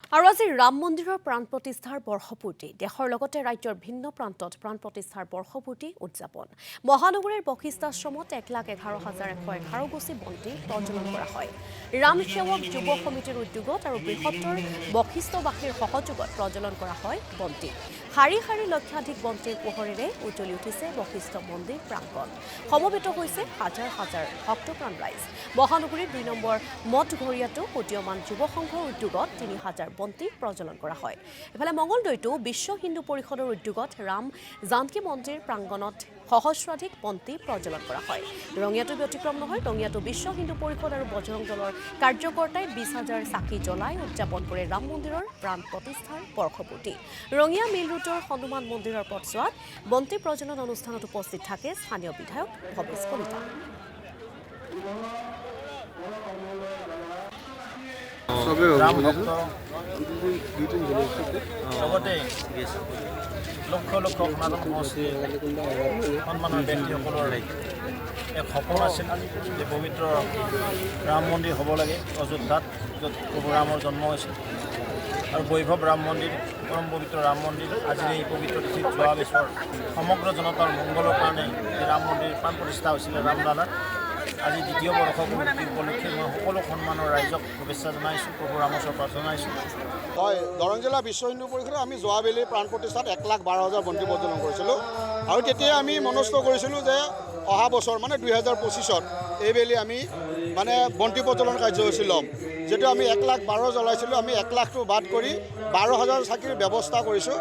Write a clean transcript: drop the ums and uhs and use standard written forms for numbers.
আৰু আজি ৰাম মন্দিৰৰ প্ৰাণ প্ৰতিষ্ঠাৰ বৰ্ষপূৰ্তি দেশৰ লগতে ৰাজ্যৰ ভিন্ন প্ৰান্তত প্ৰাণ প্ৰতিষ্ঠাৰ বৰ্ষপূৰ্তি উদযাপন মহানগৰীৰ বশিষ্ঠাশ্ৰমত 1,11,111 গছি বন্তি প্ৰজ্বলন কৰা হয়। ৰাম সেৱক যুৱ সমিতিৰ উদ্যোগত আৰু বৃহত্তৰ বশিষ্ঠবাসীৰ সহযোগত প্ৰজ্বলন কৰা হয় বন্তি। শাৰী শাৰী লক্ষাধিক বন্তিৰ পোহৰেৰে উজ্বলি উঠিছে বশিষ্ঠ মন্দিৰ প্ৰাংগণ। সমবেত হৈছে হাজাৰ হাজাৰ ভক্তপ্ৰাণ ৰাইজ। মহানগৰীৰ 2 নম্বৰ মঠঘৰীয়াতো উদীয়মান যুৱ সংঘৰ উদ্যোগত 3,000 বন্তি প্ৰজ্বলন কৰা হয়। ইফালে মঙলদৈতো বিশ্ব হিন্দু পৰিষদৰ উদ্যোগত ৰাম জানকী মন্দিৰ প্ৰাংগণত সহস্ৰাধিক বন্তি প্ৰজ্বলন কৰা হয়। ৰঙিয়াতো ব্যতিক্ৰম নহয়। ৰঙিয়াতো বিশ্ব হিন্দু পৰিষদ আৰু বজৰং দলৰ কাৰ্যকৰ্তাই 20,000 চাকি জ্বলাই উদযাপন কৰে ৰাম মন্দিৰৰ প্ৰাণ প্ৰতিষ্ঠাৰ বৰ্ষপূৰ্তি। ৰঙিয়া মিল ৰোডৰ হনুমান মন্দিৰৰ পথছোৱাত বন্তি প্ৰজ্বলন অনুষ্ঠানত উপস্থিত থাকে স্থানীয় বিধায়ক ভৱেশ কলিতা। লগতে লক্ষ লক্ষ সনাতন সংস্কৃতিৰ সন্মানৰ ব্যক্তিসকলৰ এক সপোন আছিল যে পবিত্ৰ ৰাম মন্দিৰ হ'ব লাগে অযোধ্যাত, য'ত প্ৰভু ৰামৰ জন্ম হৈছিল। আৰু বৈভৱ ৰাম মন্দিৰ, পৰম পবিত্ৰ ৰাম মন্দিৰ আজিৰ এই পবিত্ৰ তিথিত যোৱা বছৰ সমগ্ৰ জনতাৰ মংগলৰ কাৰণে এই ৰাম মন্দিৰ প্ৰাণ প্ৰতিষ্ঠা হৈছিলে ৰামলালাৰ। আজি দ্বিতীয় বৰ্ষপূৰ্তি উপলক্ষে মই সকলো সন্মানৰ ৰাইজক শুভেচ্ছা জনাইছোঁ, প্ৰভু ৰামৰ ওচৰত জনাইছোঁ। হয়, দৰং জিলা বিশ্ব হিন্দু পৰিষদে আমি যোৱাবেলি প্ৰাণ প্ৰতিষ্ঠাত 1,12,000 বন্তি প্ৰজ্বলন কৰিছিলোঁ। আৰু তেতিয়া আমি মনস্থ কৰিছিলোঁ যে অহা বছৰ মানে 2025ত এইবেলি আমি বন্তি প্ৰজ্বলন কাৰ্যসূচী ল'ম। যিহেতু আমি 1,12,000 জ্বলাইছিলোঁ, আমি 1,00,000টো বাদ কৰি 12,000 চাকিৰ ব্যৱস্থা কৰিছোঁ।